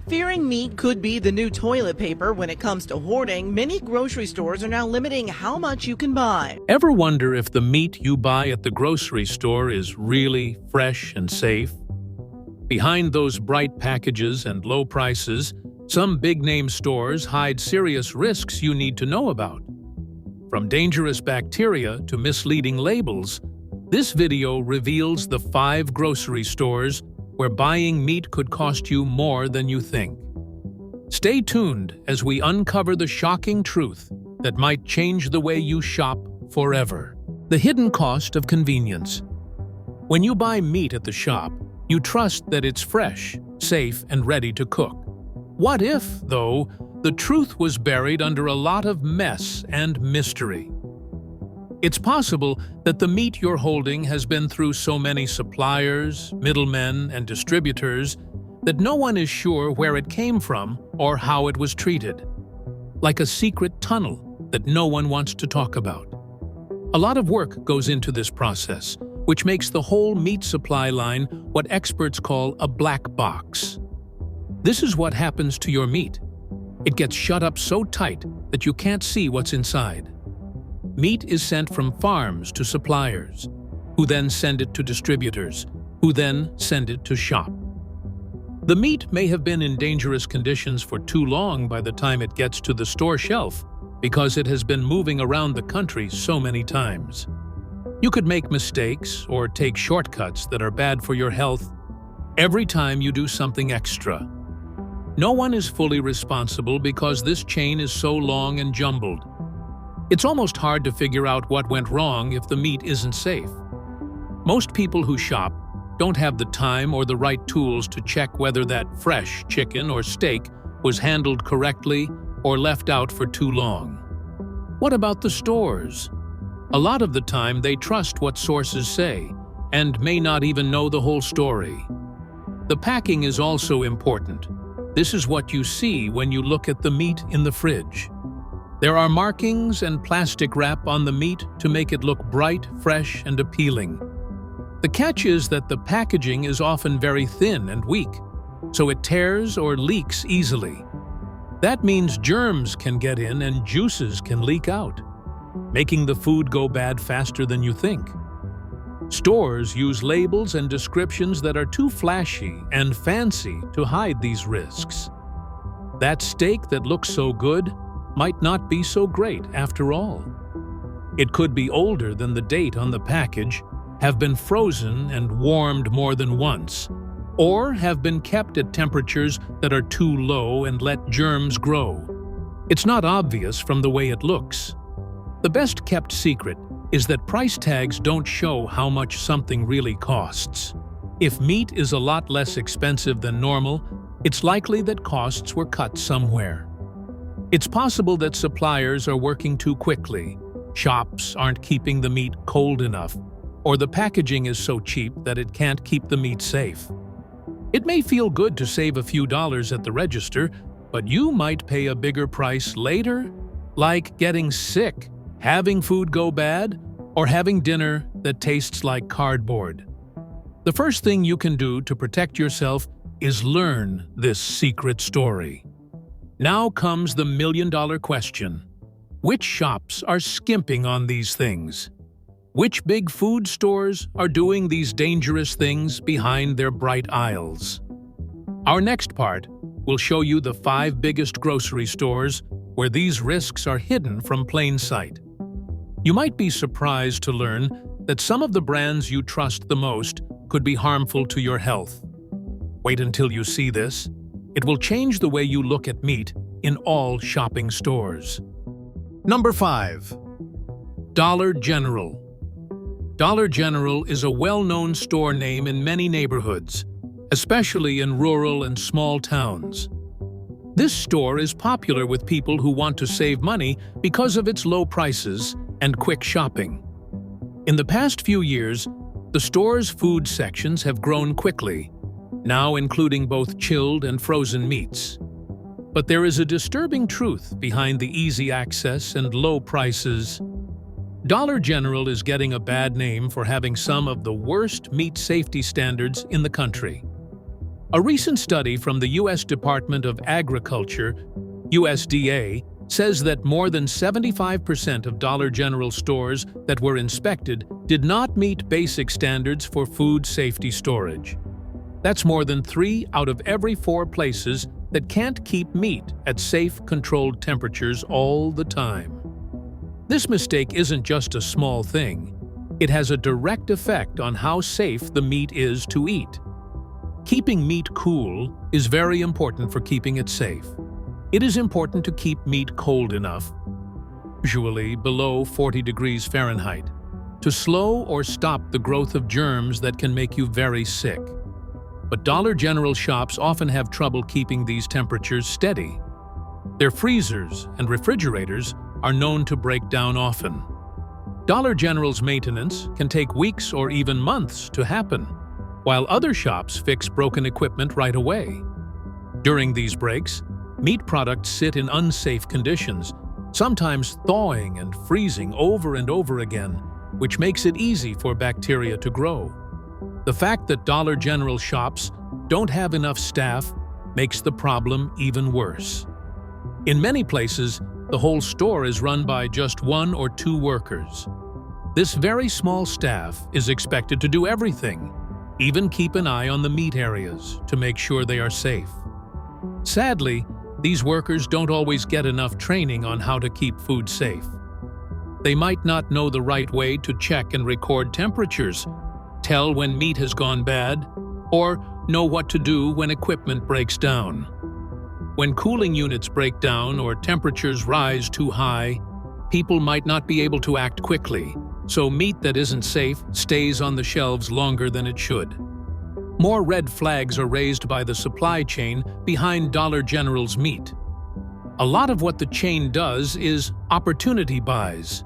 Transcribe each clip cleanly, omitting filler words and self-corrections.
Fearing meat could be the new toilet paper when it comes to hoarding, many grocery stores are now limiting how much you can buy. Ever wonder if the meat you buy at the grocery store is really fresh and safe? Behind those bright packages and low prices, some big-name stores hide serious risks you need to know about. From dangerous bacteria to misleading labels, this video reveals the 5 grocery stores where buying meat could cost you more than you think. Stay tuned as we uncover the shocking truth that might change the way you shop forever. The hidden cost of convenience. When you buy meat at the shop, you trust that it's fresh, safe, and ready to cook. What if, though, the truth was buried under a lot of mess and mystery? It's possible that the meat you're holding has been through so many suppliers, middlemen, and distributors that no one is sure where it came from or how it was treated. Like a secret tunnel that no one wants to talk about. A lot of work goes into this process, which makes the whole meat supply line what experts call a black box. This is what happens to your meat. It gets shut up so tight that you can't see what's inside. Meat is sent from farms to suppliers, who then send it to distributors, who then send it to shop. The meat may have been in dangerous conditions for too long by the time it gets to the store shelf, because it has been moving around the country so many times. You could make mistakes or take shortcuts that are bad for your health every time you do something extra. No one is fully responsible because this chain is so long and jumbled. It's almost hard to figure out what went wrong if the meat isn't safe. Most people who shop don't have the time or the right tools to check whether that fresh chicken or steak was handled correctly or left out for too long. What about the stores? A lot of the time they trust what sources say and may not even know the whole story. The packing is also important. This is what you see when you look at the meat in the fridge. There are markings and plastic wrap on the meat to make it look bright, fresh, and appealing. The catch is that the packaging is often very thin and weak, so it tears or leaks easily. That means germs can get in and juices can leak out, making the food go bad faster than you think. Stores use labels and descriptions that are too flashy and fancy to hide these risks. That steak that looks so good might not be so great after all. It could be older than the date on the package, have been frozen and warmed more than once, or have been kept at temperatures that are too low and let germs grow. It's not obvious from the way it looks. The best-kept secret is that price tags don't show how much something really costs. If meat is a lot less expensive than normal, it's likely that costs were cut somewhere. It's possible that suppliers are working too quickly, shops aren't keeping the meat cold enough, or the packaging is so cheap that it can't keep the meat safe. It may feel good to save a few dollars at the register, but you might pay a bigger price later, like getting sick, having food go bad, or having dinner that tastes like cardboard. The first thing you can do to protect yourself is learn this secret story. Now comes the million-dollar question. Which shops are skimping on these things? Which big food stores are doing these dangerous things behind their bright aisles? Our next part will show you the 5 biggest grocery stores where these risks are hidden from plain sight. You might be surprised to learn that some of the brands you trust the most could be harmful to your health. Wait until you see this. It will change the way you look at meat in all shopping stores. Number 5. Dollar General. Dollar General is a well-known store name in many neighborhoods, especially in rural and small towns. This store is popular with people who want to save money because of its low prices and quick shopping. In the past few years, the store's food sections have grown quickly, now including both chilled and frozen meats. But there is a disturbing truth behind the easy access and low prices. Dollar General is getting a bad name for having some of the worst meat safety standards in the country. A recent study from the U.S. Department of Agriculture, USDA, says that more than 75% of Dollar General stores that were inspected did not meet basic standards for food safety storage. That's more than 3 out of every 4 places that can't keep meat at safe, controlled temperatures all the time. This mistake isn't just a small thing. It has a direct effect on how safe the meat is to eat. Keeping meat cool is very important for keeping it safe. It is important to keep meat cold enough, usually below 40 degrees Fahrenheit, to slow or stop the growth of germs that can make you very sick. But Dollar General shops often have trouble keeping these temperatures steady. Their freezers and refrigerators are known to break down often. Dollar General's maintenance can take weeks or even months to happen, while other shops fix broken equipment right away. During these breaks, meat products sit in unsafe conditions, sometimes thawing and freezing over and over again, which makes it easy for bacteria to grow. The fact that Dollar General shops don't have enough staff makes the problem even worse. In many places, the whole store is run by just 1 or 2 workers. This very small staff is expected to do everything, even keep an eye on the meat areas to make sure they are safe. Sadly, these workers don't always get enough training on how to keep food safe. They might not know the right way to check and record temperatures, tell when meat has gone bad, or know what to do when equipment breaks down. When cooling units break down or temperatures rise too high, people might not be able to act quickly, so meat that isn't safe stays on the shelves longer than it should. More red flags are raised by the supply chain behind Dollar General's meat. A lot of what the chain does is opportunity buys.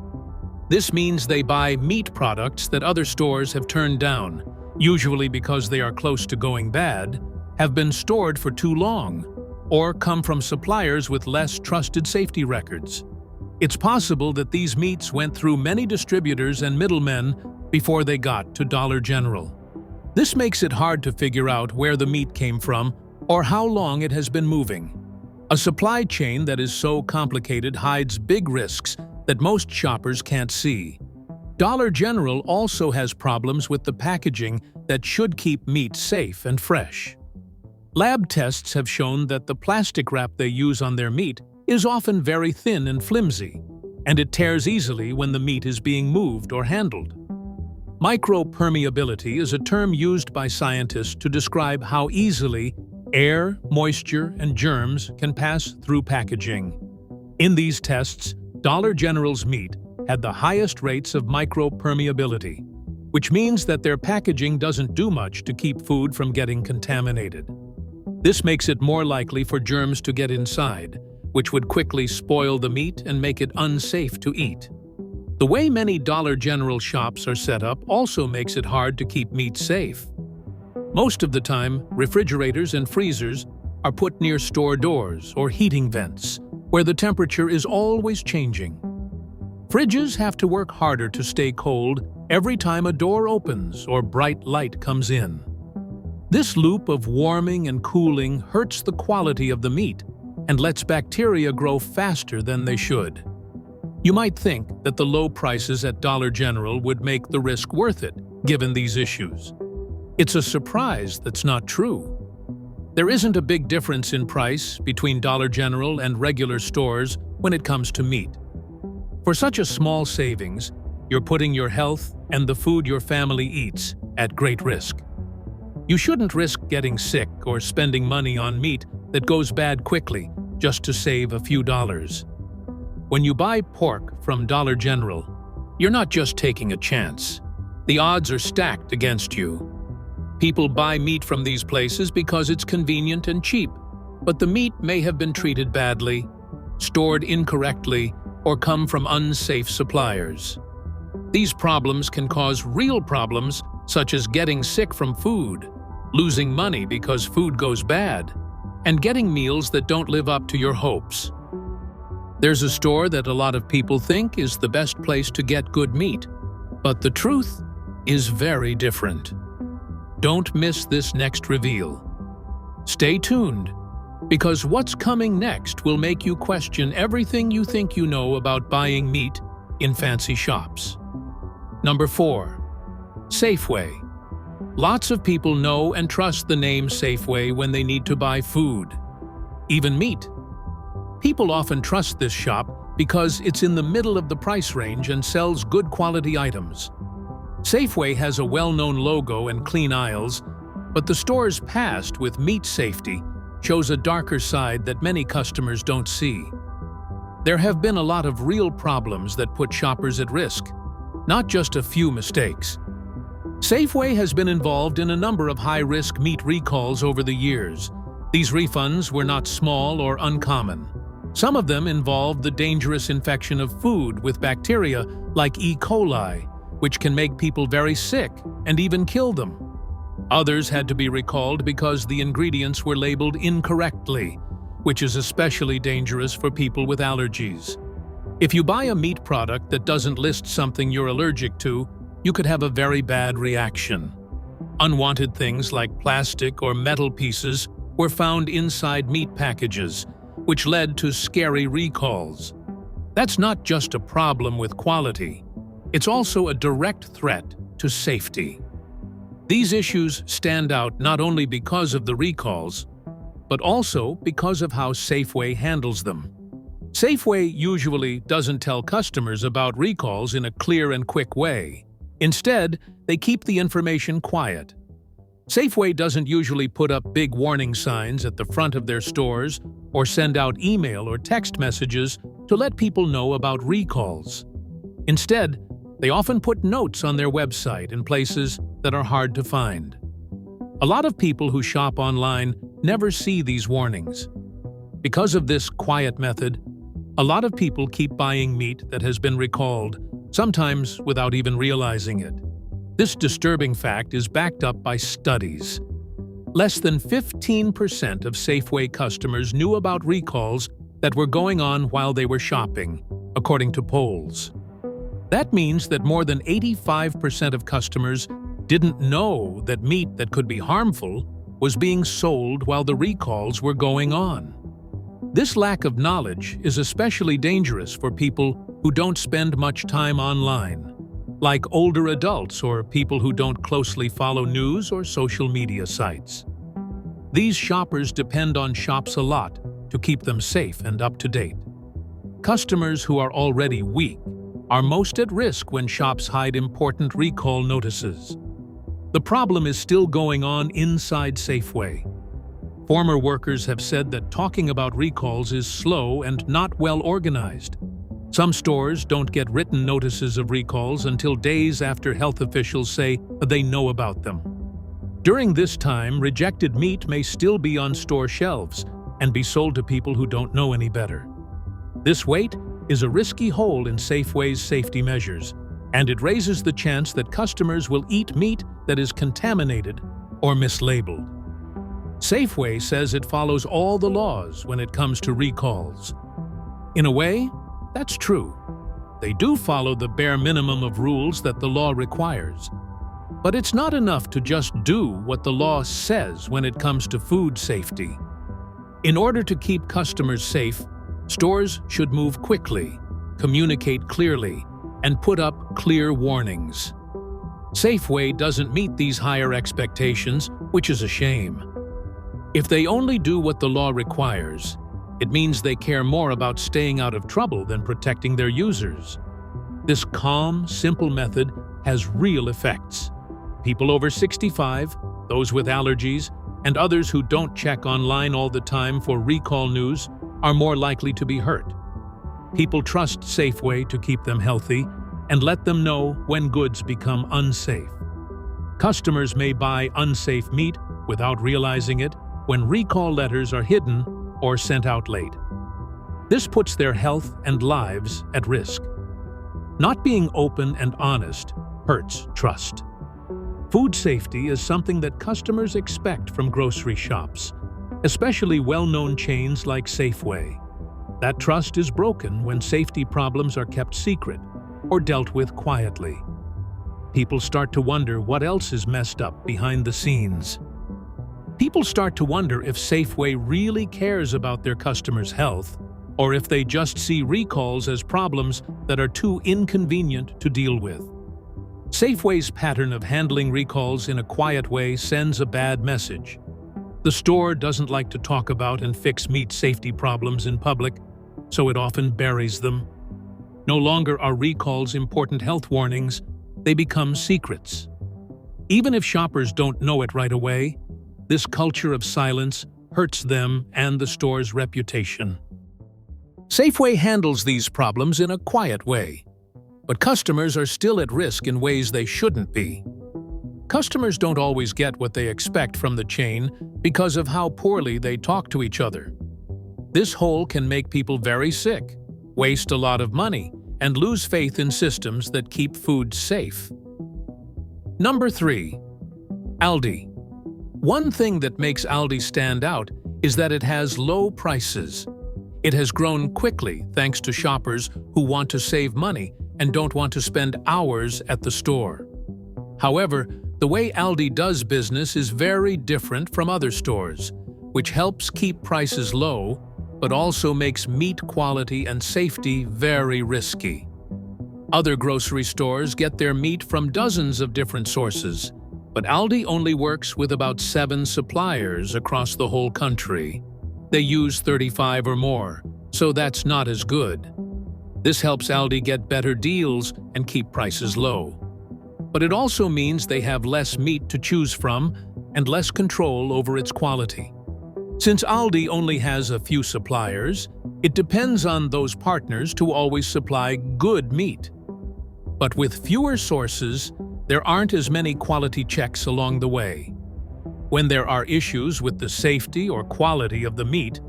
This means they buy meat products that other stores have turned down, usually because they are close to going bad, have been stored for too long, or come from suppliers with less trusted safety records. It's possible that these meats went through many distributors and middlemen before they got to Dollar General. This makes it hard to figure out where the meat came from or how long it has been moving. A supply chain that is so complicated hides big risks that most shoppers can't see. Dollar General also has problems with the packaging that should keep meat safe and fresh. Lab tests have shown that the plastic wrap they use on their meat is often very thin and flimsy, and it tears easily when the meat is being moved or handled. Micropermeability is a term used by scientists to describe how easily air, moisture, and germs can pass through packaging. In these tests, Dollar General's meat had the highest rates of micropermeability, which means that their packaging doesn't do much to keep food from getting contaminated. This makes it more likely for germs to get inside, which would quickly spoil the meat and make it unsafe to eat. The way many Dollar General shops are set up also makes it hard to keep meat safe. Most of the time, refrigerators and freezers are put near store doors or heating vents, where the temperature is always changing. Fridges have to work harder to stay cold every time a door opens or bright light comes in. This loop of warming and cooling hurts the quality of the meat and lets bacteria grow faster than they should. You might think that the low prices at Dollar General would make the risk worth it, given these issues. It's a surprise that's not true. There isn't a big difference in price between Dollar General and regular stores when it comes to meat. For such a small savings, you're putting your health and the food your family eats at great risk. You shouldn't risk getting sick or spending money on meat that goes bad quickly just to save a few dollars. When you buy pork from Dollar General, you're not just taking a chance. The odds are stacked against you. People buy meat from these places because it's convenient and cheap, but the meat may have been treated badly, stored incorrectly, or come from unsafe suppliers. These problems can cause real problems such as getting sick from food, losing money because food goes bad, and getting meals that don't live up to your hopes. There's a store that a lot of people think is the best place to get good meat, but the truth is very different. Don't miss this next reveal. Stay tuned, because what's coming next will make you question everything you think you know about buying meat in fancy shops. Number 4. Safeway. Lots of people know and trust the name Safeway when they need to buy food, even meat. People often trust this shop because it's in the middle of the price range and sells good quality items. Safeway has a well-known logo and clean aisles, but the store's past with meat safety shows a darker side that many customers don't see. There have been a lot of real problems that put shoppers at risk, not just a few mistakes. Safeway has been involved in a number of high-risk meat recalls over the years. These refunds were not small or uncommon. Some of them involved the dangerous infection of food with bacteria like E. coli, which can make people very sick and even kill them. Others had to be recalled because the ingredients were labeled incorrectly, which is especially dangerous for people with allergies. If you buy a meat product that doesn't list something you're allergic to, you could have a very bad reaction. Unwanted things like plastic or metal pieces were found inside meat packages, which led to scary recalls. That's not just a problem with quality, it's also a direct threat to safety. These issues stand out not only because of the recalls, but also because of how Safeway handles them. Safeway usually doesn't tell customers about recalls in a clear and quick way. Instead, they keep the information quiet. Safeway doesn't usually put up big warning signs at the front of their stores or send out email or text messages to let people know about recalls. Instead, they often put notes on their website in places that are hard to find. A lot of people who shop online never see these warnings. Because of this quiet method, a lot of people keep buying meat that has been recalled, sometimes without even realizing it. This disturbing fact is backed up by studies. Less than 15% of Safeway customers knew about recalls that were going on while they were shopping, according to polls. That means that more than 85% of customers didn't know that meat that could be harmful was being sold while the recalls were going on. This lack of knowledge is especially dangerous for people who don't spend much time online, like older adults or people who don't closely follow news or social media sites. These shoppers depend on shops a lot to keep them safe and up to date. Customers who are already weak are most at risk when shops hide important recall notices. The problem is still going on inside Safeway. Former workers have said that talking about recalls is slow and not well organized. Some stores don't get written notices of recalls until days after health officials say they know about them. During this time, rejected meat may still be on store shelves and be sold to people who don't know any better. This wait is a risky hole in Safeway's safety measures, and it raises the chance that customers will eat meat that is contaminated or mislabeled. Safeway says it follows all the laws when it comes to recalls. In a way, that's true. They do follow the bare minimum of rules that the law requires. But it's not enough to just do what the law says when it comes to food safety. In order to keep customers safe, stores should move quickly, communicate clearly, and put up clear warnings. Safeway doesn't meet these higher expectations, which is a shame. If they only do what the law requires, it means they care more about staying out of trouble than protecting their users. This calm, simple method has real effects. People over 65, those with allergies, and others who don't check online all the time for recall news are more likely to be hurt. People trust Safeway to keep them healthy and let them know when goods become unsafe. Customers may buy unsafe meat without realizing it when recall letters are hidden or sent out late. This puts their health and lives at risk. Not being open and honest hurts trust. Food safety is something that customers expect from grocery shops, especially well-known chains like Safeway. That trust is broken when safety problems are kept secret or dealt with quietly. People start to wonder what else is messed up behind the scenes. People start to wonder if Safeway really cares about their customers' health, or if they just see recalls as problems that are too inconvenient to deal with. Safeway's pattern of handling recalls in a quiet way sends a bad message. The store doesn't like to talk about and fix meat safety problems in public, so it often buries them. No longer are recalls important health warnings, they become secrets. Even if shoppers don't know it right away, this culture of silence hurts them and the store's reputation. Safeway handles these problems in a quiet way, but customers are still at risk in ways they shouldn't be. Customers don't always get what they expect from the chain because of how poorly they talk to each other. This hole can make people very sick, waste a lot of money, and lose faith in systems that keep food safe. Number 3. Aldi. One thing that makes Aldi stand out is that it has low prices. It has grown quickly thanks to shoppers who want to save money and don't want to spend hours at the store. However, the way Aldi does business is very different from other stores, which helps keep prices low, but also makes meat quality and safety very risky. Other grocery stores get their meat from dozens of different sources, but Aldi only works with about 7 suppliers across the whole country. They use 35 or more, so that's not as good. This helps Aldi get better deals and keep prices low. But it also means they have less meat to choose from and less control over its quality. Since Aldi only has a few suppliers, it depends on those partners to always supply good meat. But with fewer sources, there aren't as many quality checks along the way. When there are issues with the safety or quality of the meat,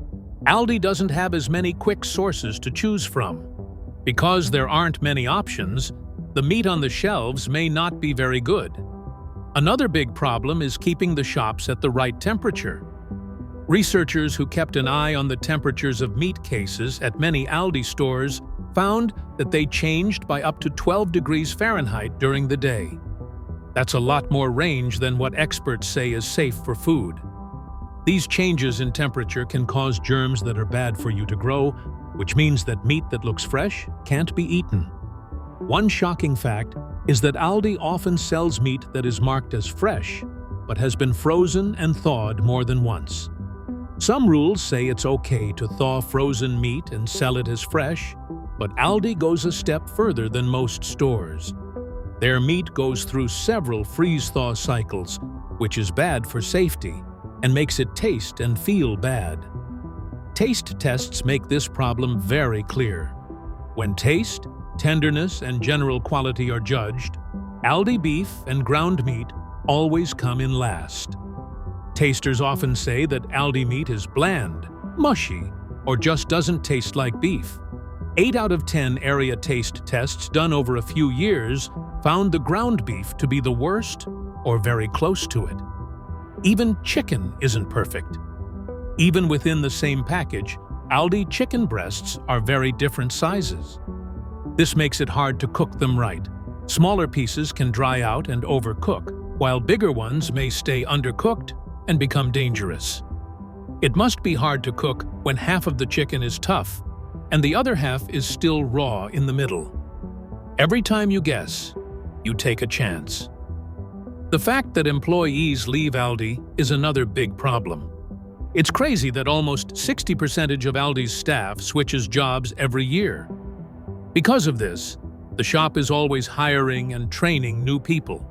Aldi doesn't have as many quick sources to choose from. Because there aren't many options, the meat on the shelves may not be very good. Another big problem is keeping the shops at the right temperature. Researchers who kept an eye on the temperatures of meat cases at many Aldi stores found that they changed by up to 12 degrees Fahrenheit during the day. That's a lot more range than what experts say is safe for food. These changes in temperature can cause germs that are bad for you to grow, which means that meat that looks fresh can't be eaten. One shocking fact is that Aldi often sells meat that is marked as fresh, but has been frozen and thawed more than once. Some rules say it's okay to thaw frozen meat and sell it as fresh, but Aldi goes a step further than most stores. Their meat goes through several freeze-thaw cycles, which is bad for safety and makes it taste and feel bad. Taste tests make this problem very clear. When taste, tenderness, and general quality are judged, Aldi beef and ground meat always come in last. Tasters often say that Aldi meat is bland, mushy, or just doesn't taste like beef. 8 out of 10 area taste tests done over a few years found the ground beef to be the worst or very close to it. Even chicken isn't perfect. Even within the same package, Aldi chicken breasts are very different sizes. This makes it hard to cook them right. Smaller pieces can dry out and overcook, while bigger ones may stay undercooked and become dangerous. It must be hard to cook when half of the chicken is tough and the other half is still raw in the middle. Every time you guess, you take a chance. The fact that employees leave Aldi is another big problem. It's crazy that almost 60% of Aldi's staff switches jobs every year. Because of this, the shop is always hiring and training new people.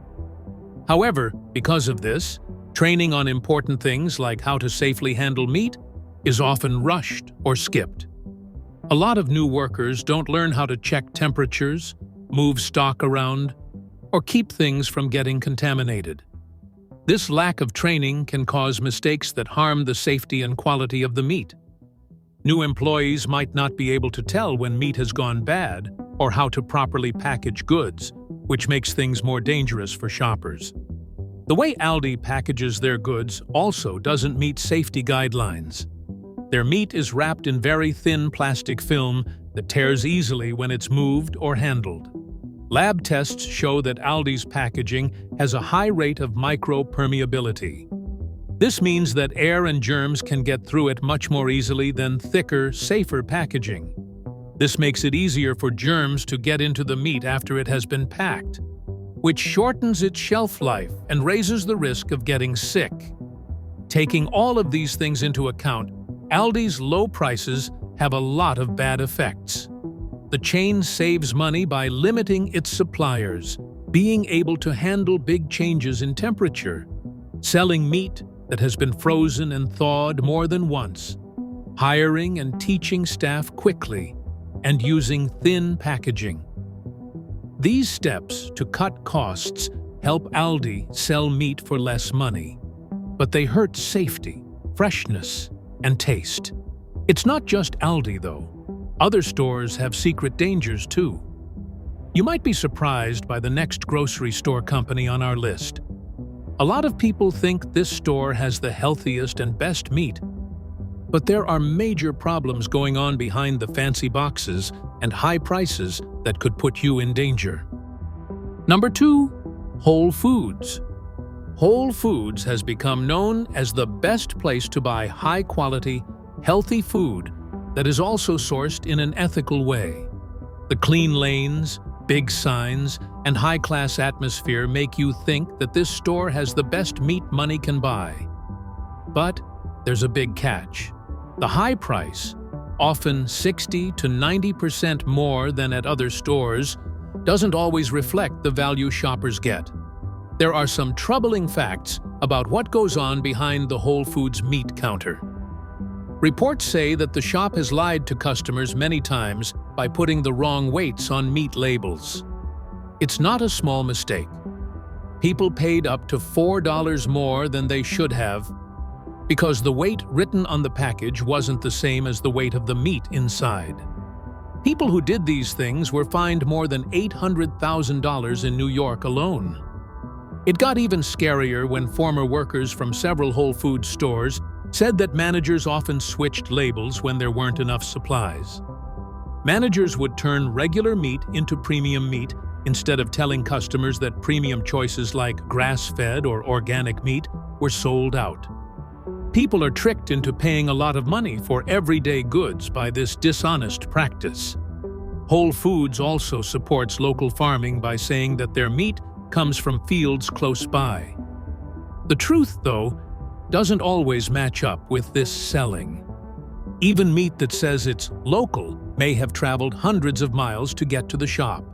However, because of this, training on important things like how to safely handle meat is often rushed or skipped. A lot of new workers don't learn how to check temperatures, move stock around, or keep things from getting contaminated. This lack of training can cause mistakes that harm the safety and quality of the meat. New employees might not be able to tell when meat has gone bad or how to properly package goods, which makes things more dangerous for shoppers. The way Aldi packages their goods also doesn't meet safety guidelines. Their meat is wrapped in very thin plastic film that tears easily when it's moved or handled. Lab tests show that Aldi's packaging has a high rate of micropermeability. This means that air and germs can get through it much more easily than thicker, safer packaging. This makes it easier for germs to get into the meat after it has been packed, which shortens its shelf life and raises the risk of getting sick. Taking all of these things into account, Aldi's low prices have a lot of bad effects. The chain saves money by limiting its suppliers, being able to handle big changes in temperature, selling meat that has been frozen and thawed more than once, hiring and teaching staff quickly, and using thin packaging. These steps to cut costs help Aldi sell meat for less money, but they hurt safety, freshness, and taste. It's not just Aldi, though. Other stores have secret dangers, too. You might be surprised by the next grocery store company on our list. A lot of people think this store has the healthiest and best meat, but there are major problems going on behind the fancy boxes and high prices that could put you in danger. Number 2, Whole Foods. Whole Foods has become known as the best place to buy high-quality, healthy food that is also sourced in an ethical way. The clean lanes, big signs, and high-class atmosphere make you think that this store has the best meat money can buy. But there's a big catch. The high price, often 60 to 90% more than at other stores, doesn't always reflect the value shoppers get. There are some troubling facts about what goes on behind the Whole Foods meat counter. Reports say that the shop has lied to customers many times by putting the wrong weights on meat labels. It's not a small mistake. People paid up to $4 more than they should have because the weight written on the package wasn't the same as the weight of the meat inside. People who did these things were fined more than $800,000 in New York alone. It got even scarier when former workers from several Whole Foods stores said that managers often switched labels when there weren't enough supplies. Managers would turn regular meat into premium meat instead of telling customers that premium choices like grass-fed or organic meat were sold out. People are tricked into paying a lot of money for everyday goods by this dishonest practice. Whole Foods also supports local farming by saying that their meat comes from fields close by. The truth, though, doesn't always match up with this selling. Even meat that says it's local may have traveled hundreds of miles to get to the shop.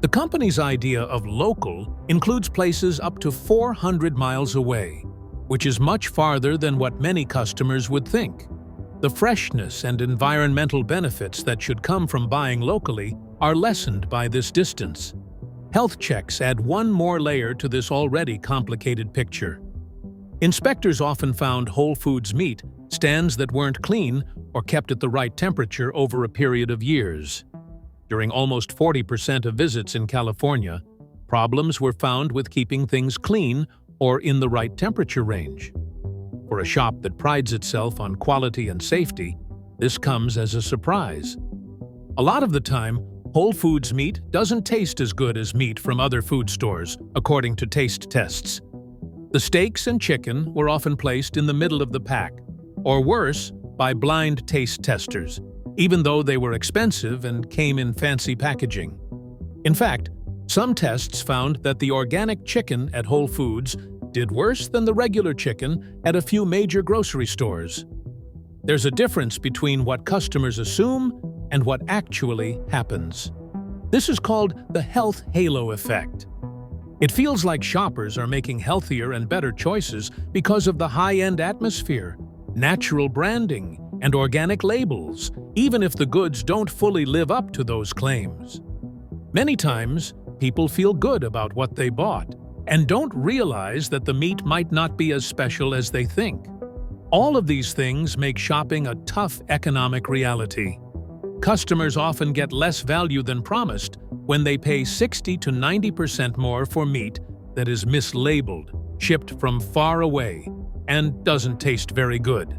The company's idea of local includes places up to 400 miles away, which is much farther than what many customers would think. The freshness and environmental benefits that should come from buying locally are lessened by this distance. Health checks add one more layer to this already complicated picture. Inspectors often found Whole Foods meat stands that weren't clean or kept at the right temperature over a period of years. During almost 40% of visits in California, problems were found with keeping things clean or in the right temperature range. For a shop that prides itself on quality and safety, this comes as a surprise. A lot of the time, Whole Foods meat doesn't taste as good as meat from other food stores, according to taste tests. The steaks and chicken were often placed in the middle of the pack, or worse, by blind taste testers, even though they were expensive and came in fancy packaging. In fact, some tests found that the organic chicken at Whole Foods did worse than the regular chicken at a few major grocery stores. There's a difference between what customers assume and what actually happens. This is called the health halo effect. It feels like shoppers are making healthier and better choices because of the high-end atmosphere, natural branding, and organic labels, even if the goods don't fully live up to those claims. Many times, people feel good about what they bought and don't realize that the meat might not be as special as they think. All of these things make shopping a tough economic reality. Customers often get less value than promised when they pay 60 to 90% more for meat that is mislabeled, shipped from far away, and doesn't taste very good.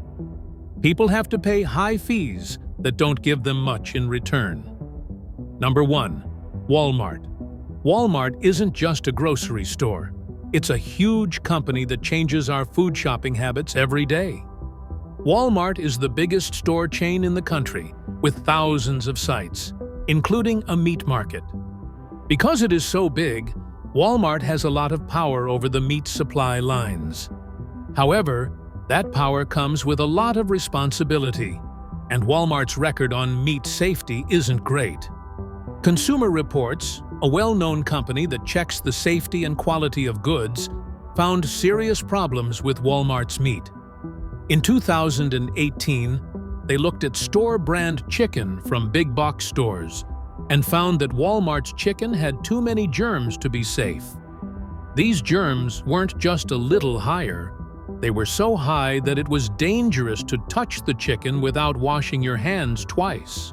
People have to pay high fees that don't give them much in return. Number 1. Walmart. Walmart isn't just a grocery store. It's a huge company that changes our food shopping habits every day. Walmart is the biggest store chain in the country, with thousands of sites, including a meat market. Because it is so big, Walmart has a lot of power over the meat supply lines. However, that power comes with a lot of responsibility, and Walmart's record on meat safety isn't great. Consumer Reports, a well-known company that checks the safety and quality of goods, found serious problems with Walmart's meat. In 2018, they looked at store-brand chicken from big box stores and found that Walmart's chicken had too many germs to be safe. These germs weren't just a little higher. They were so high that it was dangerous to touch the chicken without washing your hands twice.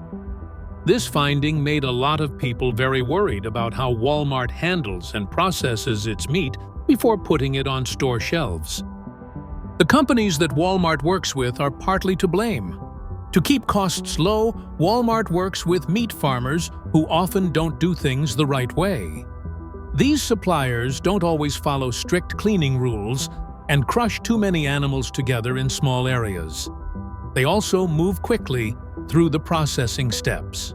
This finding made a lot of people very worried about how Walmart handles and processes its meat before putting it on store shelves. The companies that Walmart works with are partly to blame. To keep costs low, Walmart works with meat farmers who often don't do things the right way. These suppliers don't always follow strict cleaning rules and crush too many animals together in small areas. They also move quickly through the processing steps.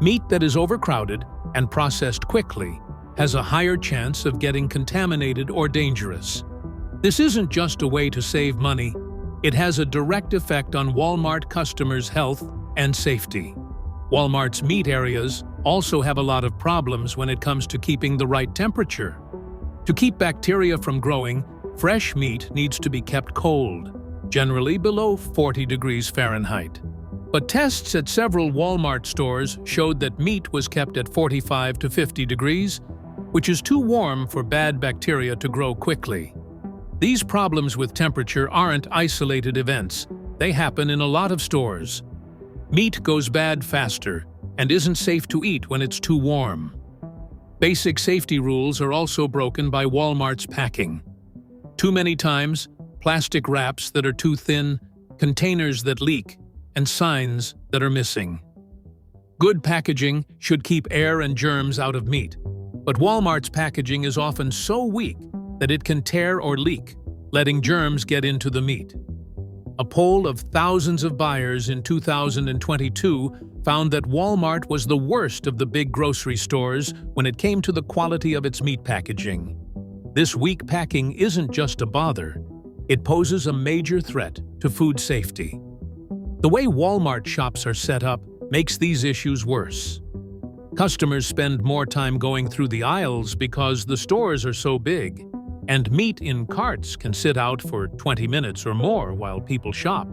Meat that is overcrowded and processed quickly has a higher chance of getting contaminated or dangerous. This isn't just a way to save money, it has a direct effect on Walmart customers' health and safety. Walmart's meat areas also have a lot of problems when it comes to keeping the right temperature. To keep bacteria from growing, fresh meat needs to be kept cold, generally below 40 degrees Fahrenheit. But tests at several Walmart stores showed that meat was kept at 45 to 50 degrees, which is too warm for bad bacteria to grow quickly. These problems with temperature aren't isolated events. They happen in a lot of stores. Meat goes bad faster and isn't safe to eat when it's too warm. Basic safety rules are also broken by Walmart's packing. Too many times, plastic wraps that are too thin, containers that leak, and signs that are missing. Good packaging should keep air and germs out of meat, but Walmart's packaging is often so weak that it can tear or leak, letting germs get into the meat. A poll of thousands of buyers in 2022 found that Walmart was the worst of the big grocery stores when it came to the quality of its meat packaging. This weak packing isn't just a bother, it poses a major threat to food safety. The way Walmart shops are set up makes these issues worse. Customers spend more time going through the aisles because the stores are so big, and meat in carts can sit out for 20 minutes or more while people shop.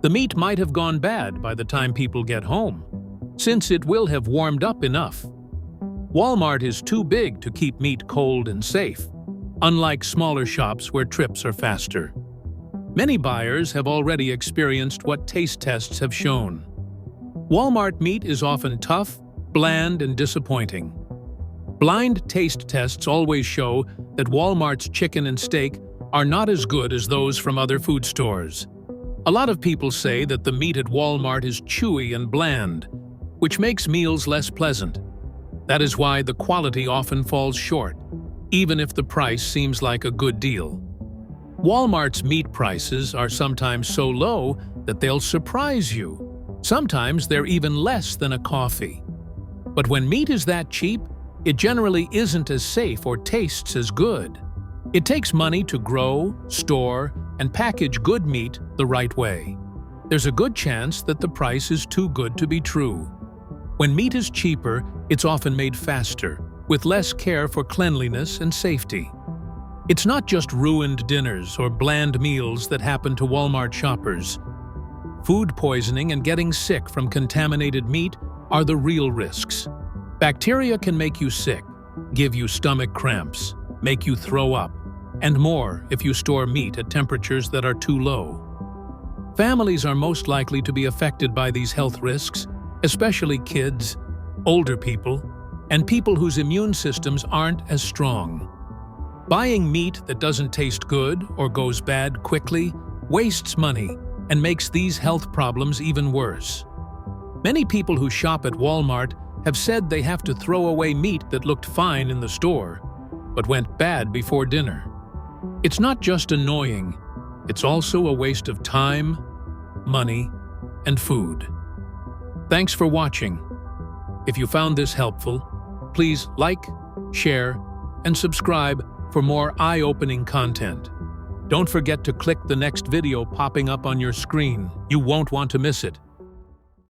The meat might have gone bad by the time people get home, since it will have warmed up enough. Walmart is too big to keep meat cold and safe, unlike smaller shops where trips are faster. Many buyers have already experienced what taste tests have shown. Walmart meat is often tough, bland, and disappointing. Blind taste tests always show that Walmart's chicken and steak are not as good as those from other food stores. A lot of people say that the meat at Walmart is chewy and bland, which makes meals less pleasant. That is why the quality often falls short, even if the price seems like a good deal. Walmart's meat prices are sometimes so low that they'll surprise you. Sometimes they're even less than a coffee. But when meat is that cheap, it generally isn't as safe or tastes as good. It takes money to grow, store, and package good meat the right way. There's a good chance that the price is too good to be true. When meat is cheaper, it's often made faster, with less care for cleanliness and safety. It's not just ruined dinners or bland meals that happen to Walmart shoppers. Food poisoning and getting sick from contaminated meat are the real risks. Bacteria can make you sick, give you stomach cramps, make you throw up, and more if you store meat at temperatures that are too low. Families are most likely to be affected by these health risks, especially kids, older people, and people whose immune systems aren't as strong. Buying meat that doesn't taste good or goes bad quickly wastes money and makes these health problems even worse. Many people who shop at Walmart have said they have to throw away meat that looked fine in the store. but went bad before dinner. It's not just annoying, it's also a waste of time, money, and food. Thanks for watching. If you found this helpful, please like, share, and subscribe for more eye-opening content. Don't forget to click the next video popping up on your screen. You won't want to miss it.